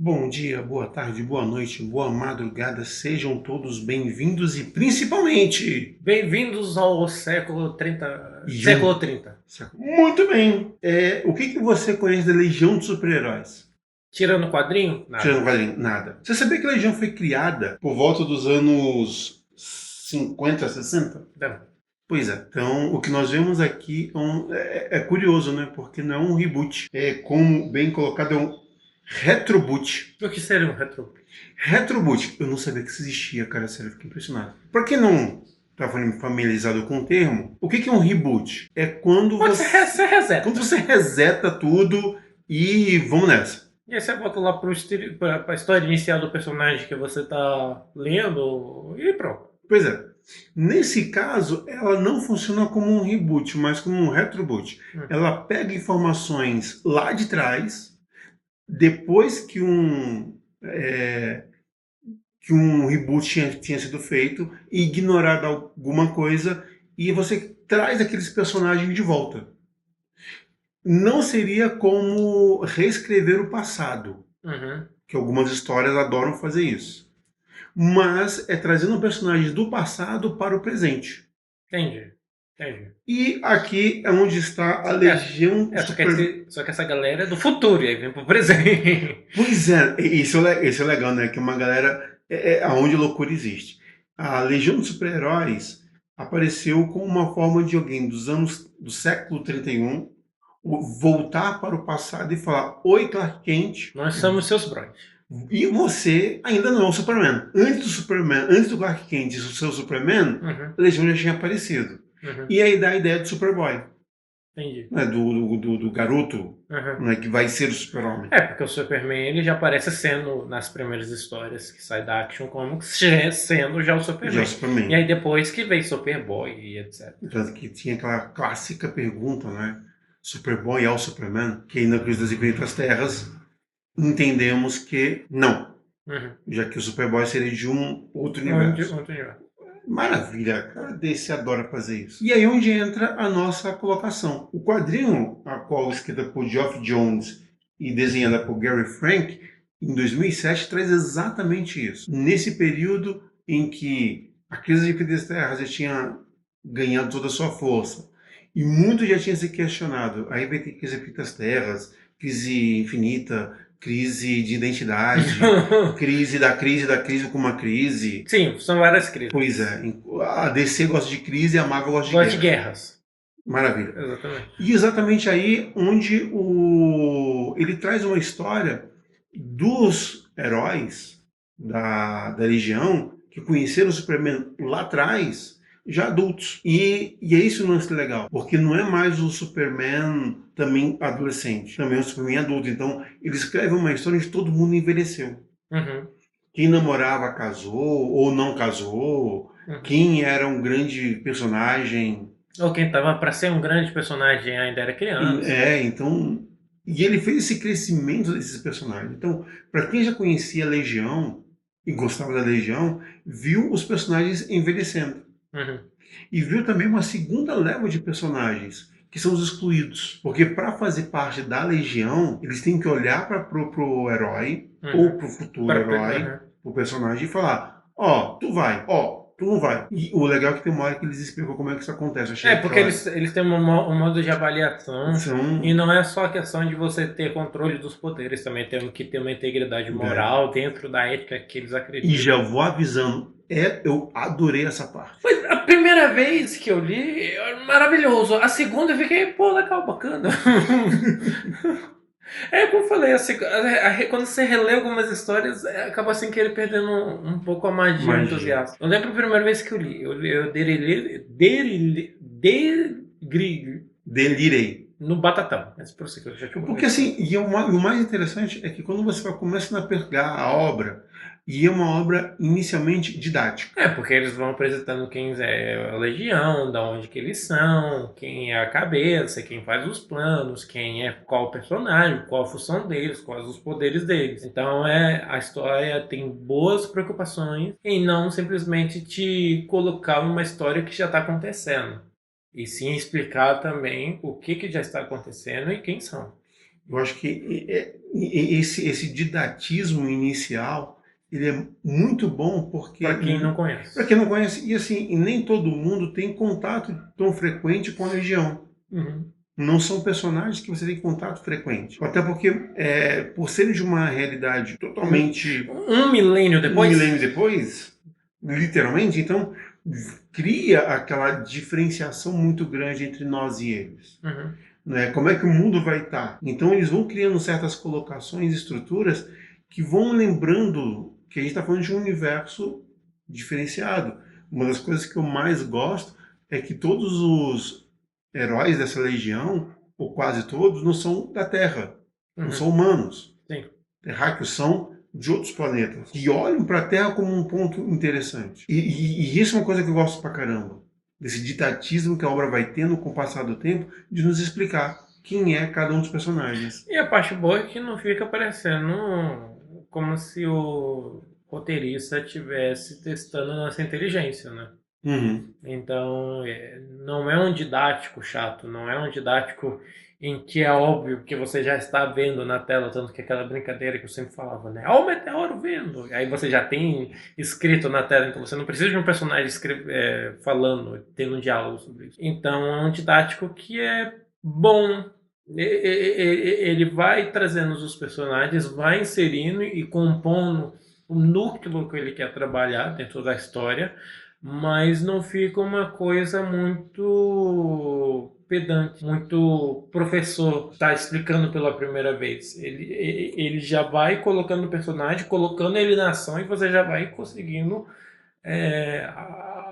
Bom dia, boa tarde, boa noite, boa madrugada, sejam todos bem-vindos e principalmente Bem-vindos ao século 30. Jun. Século 30. Muito bem. O que que você conhece da Legião de Super-Heróis? Tirando o quadrinho? Tirando o Nada. quadrinho, nada. Você sabia que a Legião foi criada por volta dos anos 50, 60? Não. Pois é. Então, o que nós vemos aqui é curioso, né? Porque não é um reboot. É, como bem colocado, é um retroboot. O que seria um retro? Retroboot, eu não sabia que isso existia, cara, sério, eu fiquei impressionado. Pra quem não tá familiarizado com o termo, o que é um reboot? É Pode ser, você reseta. quando você reseta tudo e vamos nessa. E aí você volta lá pra história inicial do personagem que você tá lendo e pronto. Pois é. Nesse caso, ela não funciona como um reboot, mas como um retroboot. Hum. Ela pega informações lá de trás, depois que um reboot tinha sido feito, e ignorado alguma coisa, e você traz aqueles personagens de volta. Não seria como reescrever o passado, Uhum. que algumas histórias adoram fazer isso. Mas é trazendo personagens do passado para o presente. Entendi. Entendi. E aqui é onde está a É, Legião Super. só que essa galera é do futuro, e aí vem pro presente. Pois é, isso é legal, né? Que uma galera. Aonde a loucura existe. A Legião dos Super-Heróis apareceu como uma forma de alguém do século 31 voltar para o passado e falar: Oi, Clark Kent. Nós somos seus brothers. E você ainda não é o Superman. Antes do Superman, antes do Clark Kent ser o Superman, Uhum. a Legião já tinha aparecido. Uhum. E aí dá a ideia do Superboy, Entendi. né? Do garoto, Uhum. né? Que vai ser o Super-Homem. É, porque o Superman ele já aparece sendo, nas primeiras histórias que sai da Action Comics, sendo já o Já é o Superman. E Superman. aí depois que vem Superboy e etc. Tanto que tinha aquela clássica pergunta, né? Superboy é o Superman? Que aí na Crise das Infinitas Terras entendemos que não, Uhum. já que o Superboy seria de um outro universo. Onde já? Maravilha, cara desse adora fazer isso. E aí onde entra a nossa colocação. O quadrinho, a qual escrita por Geoff Jones e desenhada por Gary Frank, em 2007, traz exatamente isso. Nesse período em que a crise de Infinitas Terras já tinha ganhado toda a sua força, e muito já tinha se questionado. Aí vai ter crise de Infinitas Terras, crise infinita, crise de identidade, crise da crise com uma crise. Sim, são várias crises. Pois é, a DC gosta de crise e a Marvel gosta de Gosto de guerra. guerras. Maravilha. Exatamente. E exatamente aí onde ele traz uma história dos heróis da Legião que conheceram o Superman lá atrás, já adultos. E é isso o lance legal, porque não é mais o Superman também adolescente, também é o Superman adulto. Então ele escreve uma história onde todo mundo envelheceu. Uhum. Quem namorava casou ou não casou, Uhum. quem era um grande personagem. Ou quem tava pra ser um grande personagem ainda era criança. Então. E ele fez esse crescimento desses personagens. Então, para quem já conhecia a Legião e gostava da Legião, viu os personagens envelhecendo. Uhum. E viu também uma segunda leva de personagens, que são os excluídos. Porque para fazer parte da Legião, eles têm que olhar para pro herói, ou pro futuro herói, Uhum. pro personagem, e falar: Ó, tu vai, ó, tu não vai. E o legal é que tem uma hora que eles explicam como é que isso acontece. Eu achei É, que, porque olha, eles têm um modo de avaliação e são. não é só a questão de você ter controle dos poderes, também tem que ter uma integridade moral dentro da ética que eles E acreditam. já vou avisando, eu adorei essa parte. Mas a primeira vez que eu li, maravilhoso. A segunda eu fiquei, pô, legal, bacana. É como eu falei, quando você relê algumas histórias, acaba sem querer perdendo um pouco a magia, o Magia. entusiasmo. Eu lembro a primeira vez que eu li, eu Delirei. no Batatão. Mas por isso que eu já te Porque contei. assim, o mais interessante é que quando você vai começando a pegar a obra, e é uma obra inicialmente didática. É, porque eles vão apresentando quem é a legião, da onde que eles são, quem é a cabeça, quem faz os planos, quem é qual personagem, qual a função deles, quais os poderes deles. Então a história tem boas preocupações em não simplesmente te colocar uma história que já está acontecendo. E sim explicar também o que já está acontecendo e quem são. Eu acho que esse didatismo inicial, ele é muito bom porque... Para quem não conhece. Para quem não conhece, e assim, nem todo mundo tem contato tão frequente com a Legião. Uhum. Não são personagens que você tem contato frequente. Até porque, por serem de uma realidade totalmente... Um milênio depois? Um milênio depois, literalmente, então cria aquela diferenciação muito grande entre nós e eles. Uhum. Né? Como é que o mundo vai estar? Então eles vão criando certas colocações, estruturas que vão lembrando que a gente está falando de um universo diferenciado. Uma das coisas que eu mais gosto é que todos os heróis dessa legião, ou quase todos, não são da Terra, não são humanos. Sim. Terráqueos são de outros planetas. E olham para a Terra como um ponto interessante. E isso é uma coisa que eu gosto pra caramba. Desse didatismo que a obra vai tendo com o passar do tempo, de nos explicar quem é cada um dos personagens. E a parte boa é que não fica parecendo como se o roteirista estivesse testando nossa inteligência, né? Uhum. Então, não é um didático chato, não é um didático em que é óbvio que você já está vendo na tela, tanto que aquela brincadeira que eu sempre falava, né? Ó, o meteoro vendo! Aí você já tem escrito na tela, então você não precisa de um personagem falando, tendo um diálogo sobre isso. Então, é um didático que é bom. Ele vai trazendo os personagens, vai inserindo e compondo o núcleo que ele quer trabalhar dentro da história, mas não fica uma coisa muito pedante, muito professor está explicando pela primeira vez. Ele já vai colocando o personagem, colocando ele na ação e você já vai conseguindo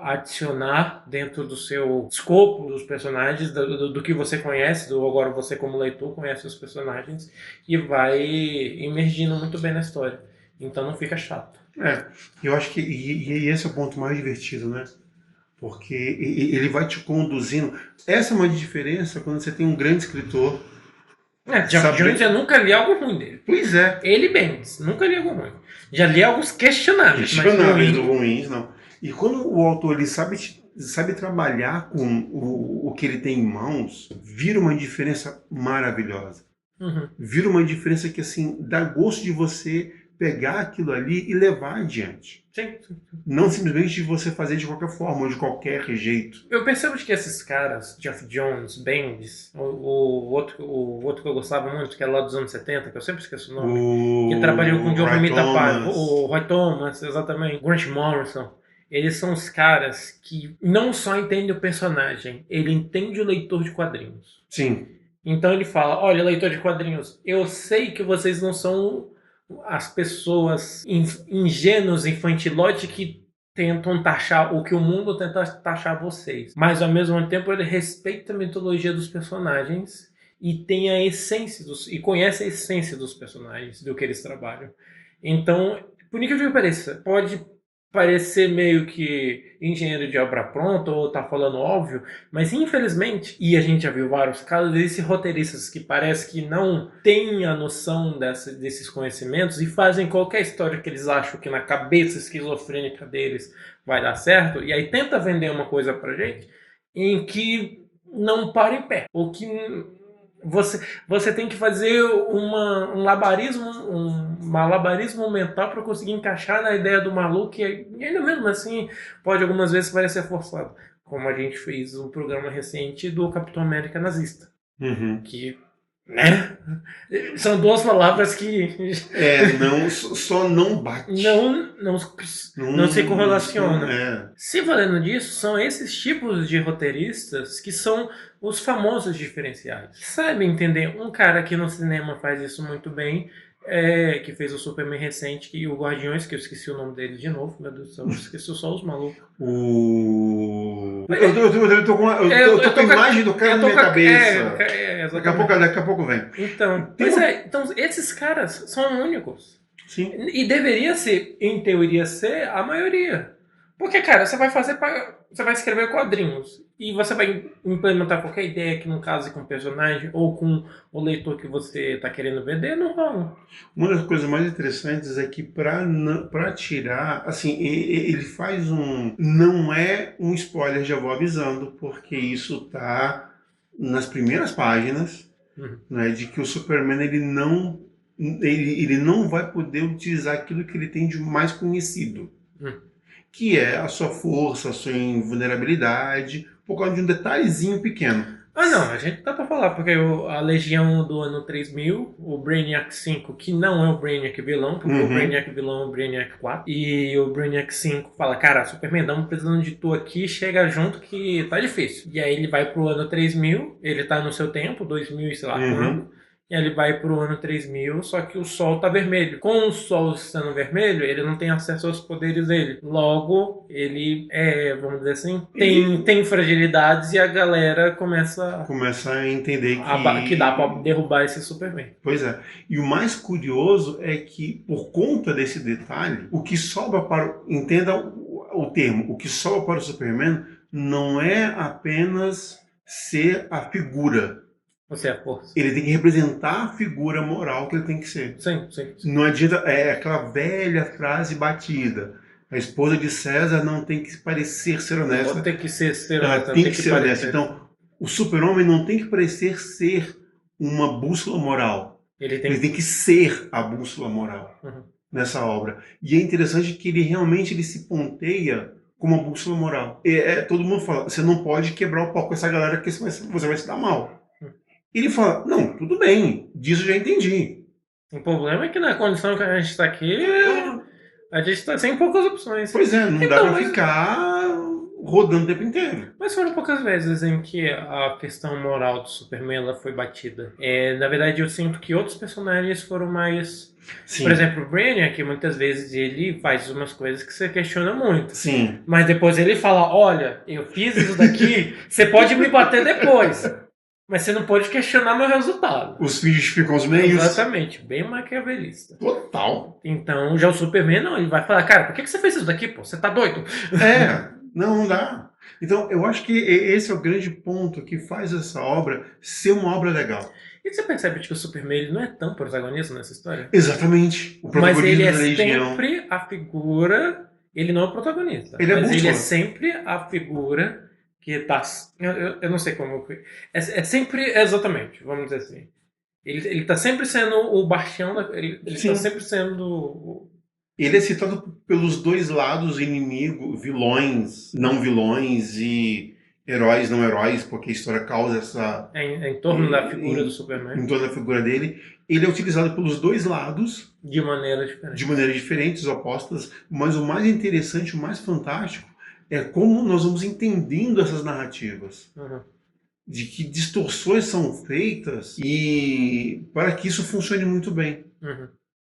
adicionar dentro do seu escopo dos personagens, do que você conhece, agora você como leitor conhece os personagens e vai imergindo muito bem na história. Então não fica chato. Eu acho que e esse é o ponto mais divertido, né? Porque ele vai te conduzindo. Essa é uma diferença quando você tem um grande escritor. Geoff Jones, eu nunca li algo ruim dele. Pois é. Ele Bendis, nunca li algo ruim. Já li alguns questionáveis. Questionáveis ruins, não. E quando o autor ele sabe trabalhar com o que ele tem em mãos, vira uma diferença maravilhosa. Uhum. Vira uma diferença que assim dá gosto de você pegar aquilo ali e levar adiante. Sim. Não simplesmente de você fazer de qualquer forma ou de qualquer jeito. Eu percebo que esses caras, Geoff Jones, Bendis, o outro que eu gostava muito, que é lá dos anos 70, que eu sempre esqueço o nome, que trabalhou com o John Romita Pai, o Roy Thomas, exatamente, Grant Morrison. Eles são os caras que não só entendem o personagem, ele entende o leitor de quadrinhos. Sim. Então ele fala, olha, leitor de quadrinhos, eu sei que vocês não são as pessoas ingênuas, infantilóides que tentam taxar o que o mundo tenta taxar vocês. Mas ao mesmo tempo ele respeita a mitologia dos personagens e tem a essência e conhece a essência dos personagens, do que eles trabalham. Então, por incrível que pareça, pode parecer meio que engenheiro de obra pronta ou tá falando óbvio, mas infelizmente, e a gente já viu vários casos desses roteiristas que parece que não têm a noção desses conhecimentos e fazem qualquer história que eles acham que na cabeça esquizofrênica deles vai dar certo, e aí tenta vender uma coisa pra gente em que não para em pé, ou que você tem que fazer um malabarismo mental para conseguir encaixar na ideia do maluco, e ainda mesmo assim pode algumas vezes parecer forçado. Como a gente fez um programa recente do Capitão América nazista. Uhum. Que, né? São duas palavras que... só não bate. Não se correlaciona. Se valendo disso, são esses tipos de roteiristas que são os famosos diferenciais. Sabe entender? Um cara que no cinema faz isso muito bem, que fez o Superman recente, e o Guardiões, que eu esqueci o nome dele de novo, meu Deus do céu, eu esqueci só os malucos. Eu tô com a imagem do cara na minha cabeça. Daqui a pouco vem. Então, então esses caras são únicos. Sim. E deveria ser, em teoria, ser a maioria. Porque, cara, você vai escrever quadrinhos e você vai implementar qualquer ideia que não case com o personagem ou com o leitor que você está querendo vender, não rola. Uma das coisas mais interessantes é que para tirar, assim, ele faz não é um spoiler, já vou avisando, porque isso tá nas primeiras páginas. né, de que o Superman ele não vai poder utilizar aquilo que ele tem de mais conhecido, que é a sua força, a sua invulnerabilidade, por causa de um detalhezinho pequeno. Ah, não, a gente dá pra falar, porque a Legião do ano 3000, o Brainiac 5, que não é o Brainiac vilão, porque o Brainiac vilão é o Brainiac 4, e o Brainiac 5 fala, cara, Superman, estamos precisando de tu aqui, chega junto que tá difícil. E aí ele vai pro ano 3000, ele tá no seu tempo, 2000 e sei lá quanto, e aí ele vai pro ano 3000, só que o Sol tá vermelho. Com o Sol estando vermelho, ele não tem acesso aos poderes dele. Logo, ele vamos dizer assim, tem fragilidades e a galera começa a entender que dá pra derrubar esse Superman. Pois é. E o mais curioso é que, por conta desse detalhe, o que sobra para... Entenda o termo. O que sobra para o Superman não é apenas ser a figura. Você é a força. Ele tem que representar a figura moral que ele tem que ser. Sim. Não adianta... É aquela velha frase batida. A esposa de César não tem que parecer ser honesta. Não tem que ser Ela honesta. tem que ser honesta. Então, o super-homem não tem que parecer ser uma bússola moral. Ele tem que ser a bússola moral nessa obra. E é interessante que ele realmente se ponteia como uma bússola moral. Todo mundo fala, você não pode quebrar o pau com essa galera porque você vai se dar mal. Ele fala, não, tudo bem, disso eu já entendi. O problema é que na condição que a gente está aqui, a gente está sem poucas opções. Pois é, não dá pra ficar rodando o tempo inteiro. Mas foram poucas vezes em que a questão moral do Superman ela foi batida. Na verdade, eu sinto que outros personagens foram mais... Sim. Por exemplo, o Brainiac, muitas vezes ele faz umas coisas que você questiona muito. Sim. Mas depois ele fala, olha, eu fiz isso daqui, você pode me bater depois. Mas você não pode questionar meu resultado. Os fins ficam os meios. Exatamente, bem maquiavelista. Total. Então, já o Superman não, ele vai falar, cara, por que você fez isso daqui, pô? Você tá doido? Não dá. Então, eu acho que esse é o grande ponto que faz essa obra ser uma obra legal. E você percebe que o Superman ele não é tão protagonista nessa história? Exatamente. O protagonismo mas ele é sempre a figura... Ele não é o protagonista. Mas ele é sempre a figura... que tá... Eu não sei como... É sempre... Exatamente, vamos dizer assim. Ele tá sempre sendo o bastião... Ele tá sempre sendo... Ele é citado pelos dois lados, inimigo, vilões, não vilões e heróis, não heróis, porque a história causa essa... em torno da figura do Superman. Em torno da figura dele. Ele é utilizado pelos dois lados. De maneiras diferentes. De maneiras diferentes, opostas. Mas o mais interessante, o mais fantástico, é como nós vamos entendendo essas narrativas. De que distorções são feitas e para que isso funcione muito bem.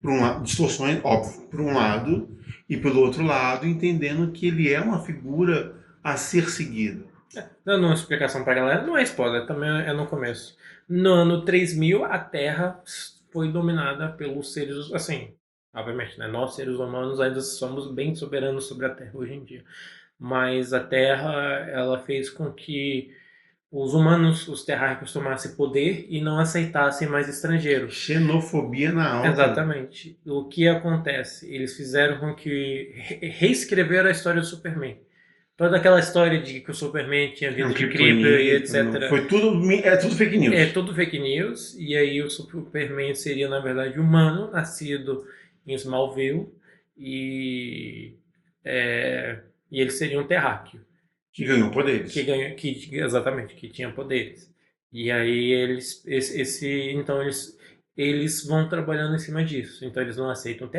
Por um lado, distorções, óbvio, por um lado, e pelo outro lado, entendendo que ele é uma figura a ser seguida. Dando uma explicação para a galera, não é spoiler, também é no começo. No ano 3000, a Terra foi dominada pelos seres, assim, obviamente, né? Nós, seres humanos, ainda somos bem soberanos sobre a Terra hoje em dia. Mas a Terra, ela fez com que os humanos, os terráqueos, tomassem poder e não aceitassem mais estrangeiros. Xenofobia na alta. Exatamente. O que acontece? Eles fizeram com que reescreveram a história do Superman. Toda aquela história de que o Superman tinha vindo de Krypton e etc. Foi tudo fake news. É tudo fake news. E aí o Superman seria, na verdade, humano, nascido em Smallville. E ele seria um terráqueo. Que ganhou poderes. Exatamente, que tinha poderes. E aí eles vão trabalhando em cima disso. Então eles não aceitam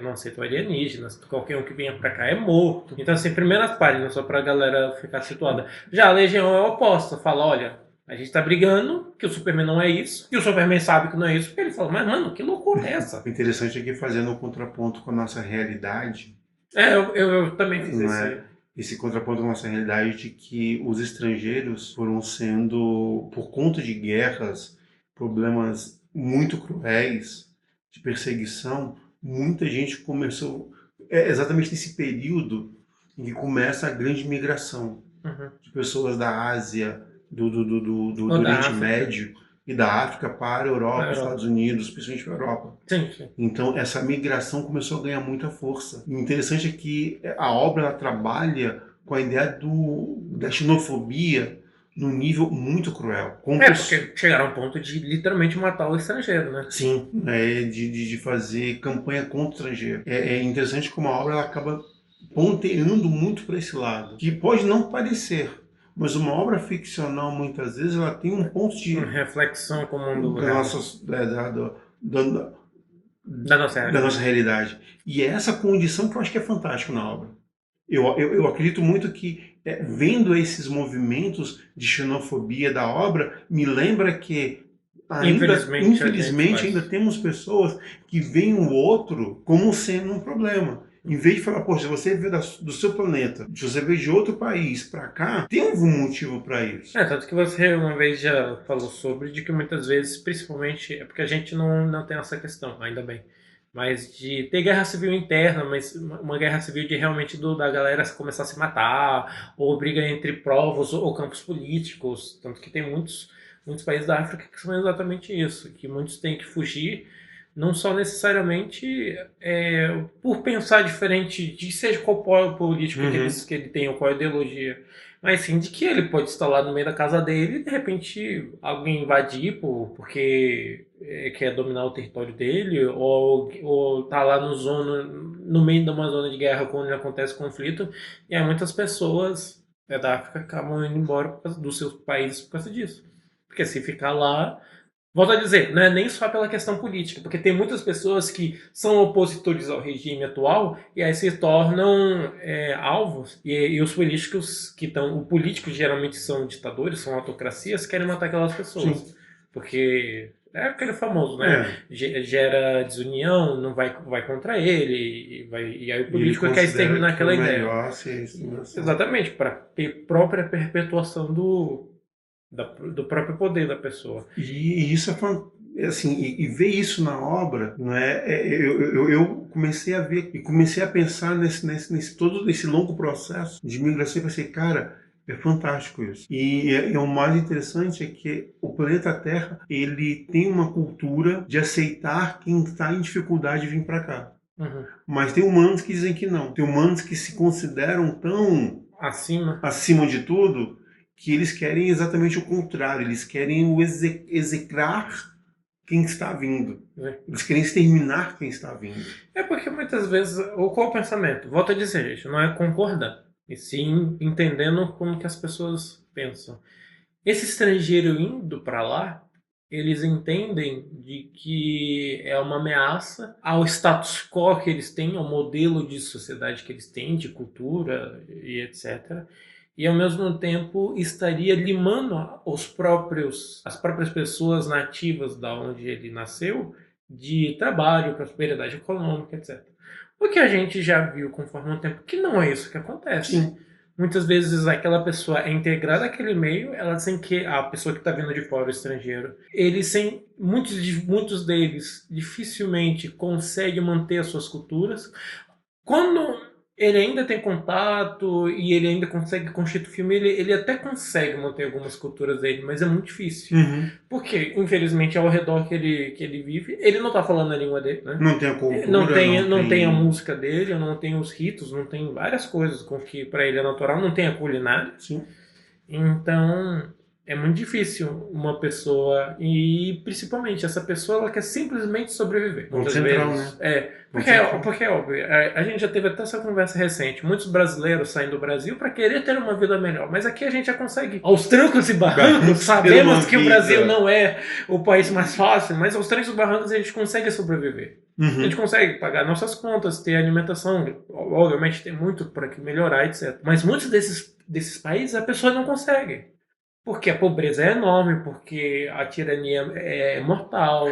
não aceitam alienígenas. Qualquer um que venha pra cá é morto. Então assim, primeiras páginas, só pra galera ficar situada. Já a Legião é o oposto. Fala, olha, a gente tá brigando, que o Superman não é isso. E o Superman sabe que não é isso. Porque ele fala, mas mano, que loucura é essa? O interessante é que fazendo um contraponto com a nossa realidade... Eu também fiz isso. Esse contraponto com a nossa realidade de que os estrangeiros foram sendo, por conta de guerras, problemas muito cruéis, de perseguição, muita gente começou... exatamente nesse período em que começa a grande migração de pessoas da Ásia, do Oriente Médio e da África para a Europa, Estados Unidos, principalmente para a Europa. Sim. Então essa migração começou a ganhar muita força. E o interessante é que a obra ela trabalha com a ideia da xenofobia num nível muito cruel. Porque chegaram ao ponto de literalmente matar o estrangeiro, né? Sim, de fazer campanha contra o estrangeiro. É interessante como a obra ela acaba ponteando muito para esse lado, que pode não parecer, mas uma obra ficcional muitas vezes ela tem um ponto Uma reflexão com o mundo da real. nossa, da, Da nossa da nossa realidade. E é essa condição que eu acho que é fantástico na obra. Eu acredito muito que, vendo esses movimentos de xenofobia da obra, me lembra que infelizmente ainda temos pessoas que veem o outro como sendo um problema. Em vez de falar, poxa, você veio do seu planeta, se você veio de outro país para cá, tem algum motivo para isso. Tanto que você uma vez já falou sobre, de que muitas vezes, principalmente, é porque a gente não tem essa questão, ainda bem, mas de ter guerra civil interna, mas uma guerra civil de realmente da galera começar a se matar, ou briga entre povos ou campos políticos, tanto que tem muitos países da África que são exatamente isso, que muitos têm que fugir, não só necessariamente por pensar diferente de seja qual polo político que ele tem ou qual ideologia, mas sim de que ele pode estar lá no meio da casa dele e de repente alguém invadir porque quer dominar o território dele, ou tá lá no meio de uma zona de guerra quando acontece conflito, e aí muitas pessoas da África acabam indo embora dos seus países por causa disso. Porque se ficar lá, volto a dizer, não é nem só pela questão política, porque tem muitas pessoas que são opositores ao regime atual e aí se tornam alvos, e os políticos que estão. Os políticos geralmente são ditadores, são autocracias, querem matar aquelas pessoas. Sim. Porque é aquele famoso, né? Gera desunião, não vai contra ele, e aí o político quer exterminar aquela ideia. Exatamente, para ter própria perpetuação do próprio poder da pessoa. E isso assim, e ver isso na obra, não eu comecei a ver e comecei a pensar todo esse longo processo de migração e pensei, cara, é fantástico isso. E o mais interessante é que o planeta Terra, ele tem uma cultura de aceitar quem está em dificuldade de vir para cá. Mas tem humanos que dizem que não. Tem humanos que se consideram tão acima de tudo, que eles querem exatamente o contrário, eles querem execrar quem está vindo. Eles querem exterminar quem está vindo. É porque muitas vezes, qual é o pensamento? Volto a dizer, gente, não é concordar, e sim entendendo como que as pessoas pensam. Esse estrangeiro indo para lá, eles entendem de que é uma ameaça ao status quo que eles têm, ao modelo de sociedade que eles têm, de cultura e etc. E ao mesmo tempo estaria limando as próprias pessoas nativas da onde ele nasceu de trabalho, prosperidade econômica, etc. O que a gente já viu conforme o tempo que não é isso que acontece. Sim. Muitas vezes aquela pessoa é integrada àquele meio, ela sem que a pessoa que está vindo de fora, o estrangeiro, muitos deles dificilmente conseguem manter as suas culturas. Quando ele ainda tem contato e ele ainda consegue constituir filme, ele até consegue manter algumas culturas dele, mas é muito difícil. Porque, infelizmente, ao redor que ele vive, ele não tá falando a língua dele, né? Não tem a cultura, não tem a música dele, não tem os ritos, não tem várias coisas com que para ele é natural, não tem a culinária. Sim. Então, é muito difícil uma pessoa, e principalmente essa pessoa, ela quer simplesmente sobreviver. Muitas vezes. Né? Porque é óbvio, a gente já teve até essa conversa recente, muitos brasileiros saem do Brasil para querer ter uma vida melhor, mas aqui a gente já consegue, aos trancos e barrancos, sabemos que o Brasil não é o país mais fácil, mas aos trancos e barrancos a gente consegue sobreviver. A gente consegue pagar nossas contas, ter alimentação, obviamente tem muito para melhorar, etc. Mas muitos desses países a pessoa não consegue. Porque a pobreza é enorme, porque a tirania é mortal.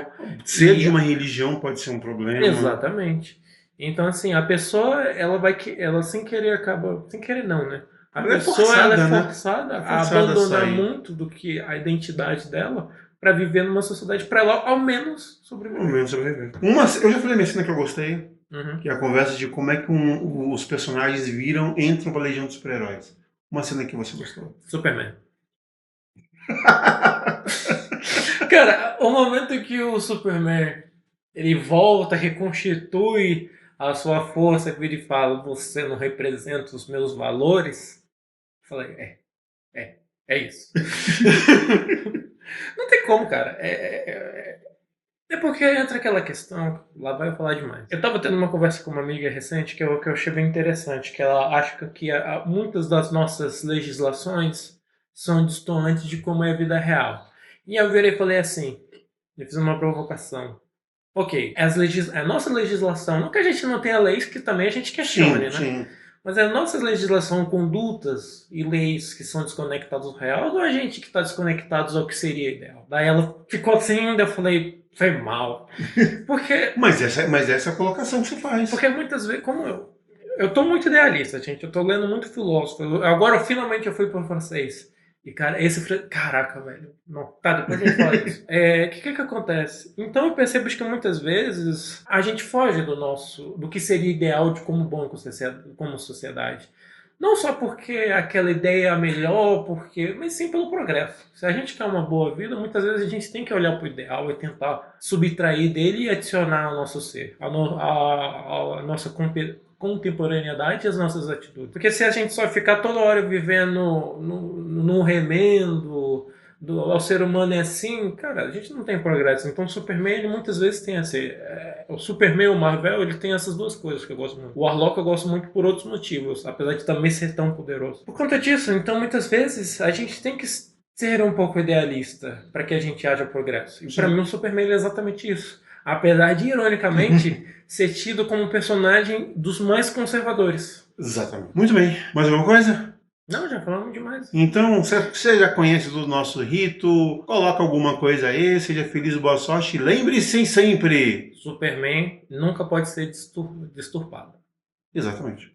Ser de uma religião pode ser um problema. Exatamente. Então, assim, a pessoa, ela sem querer acaba... Sem querer não, né? A pessoa é forçada a abandonar muito do que a identidade dela para viver numa sociedade, para ela ao menos sobreviver. Eu já falei a minha cena que eu gostei, que é a conversa de como é que os personagens entram pra Legião dos Super-Heróis. Uma cena que você gostou. Superman. Cara, o momento que o Superman ele volta, reconstitui a sua força, vira e fala, você não representa os meus valores. Eu falei, É isso. Não tem como, cara. É porque entra aquela questão, lá vai eu falar demais. Eu tava tendo uma conversa com uma amiga recente que eu achei bem interessante, que ela acha que muitas das nossas legislações são distantes de como é a vida real. E eu virei e falei assim, eu fiz uma provocação. Ok, a nossa legislação, não que a gente não tenha leis que também a gente questione, Sim, né? sim. Mas a nossa legislação, condutas e leis que são desconectadas do real, ou a gente que está desconectados ao que seria ideal? Daí ela ficou assim, daí eu falei, foi mal. Porque, Mas essa é a colocação que você faz. porque muitas vezes, como eu tô muito idealista, gente, eu tô lendo muito filósofo. Agora, finalmente, eu fui para o francês. E, cara, caraca, velho. Não, tá, depois a gente fala disso. O que acontece? Então eu percebo que muitas vezes a gente foge do que seria ideal de como bom como sociedade. Não só porque aquela ideia é a melhor, mas sim pelo progresso. Se a gente quer uma boa vida, muitas vezes a gente tem que olhar para o ideal e tentar subtrair dele e adicionar ao nosso ser, a nossa contemporaneidade e as nossas atitudes. Porque se a gente só ficar toda hora vivendo num remendo ao ser humano é assim, cara, a gente não tem progresso. Então o Superman, ele muitas vezes tem o Superman e o Marvel, ele tem essas duas coisas que eu gosto muito. O Warlock eu gosto muito por outros motivos, apesar de também ser tão poderoso. Por conta disso, então muitas vezes a gente tem que ser um pouco idealista para que a gente haja progresso. E para mim o Superman é exatamente isso. Apesar de, ironicamente, ser tido como um personagem dos mais conservadores. Exatamente. Muito bem. Mais alguma coisa? Não, já falamos demais. Então, você já conhece do nosso rito, coloca alguma coisa aí, seja feliz, boa sorte, e lembre-se sempre. Superman nunca pode ser disturpado. Exatamente.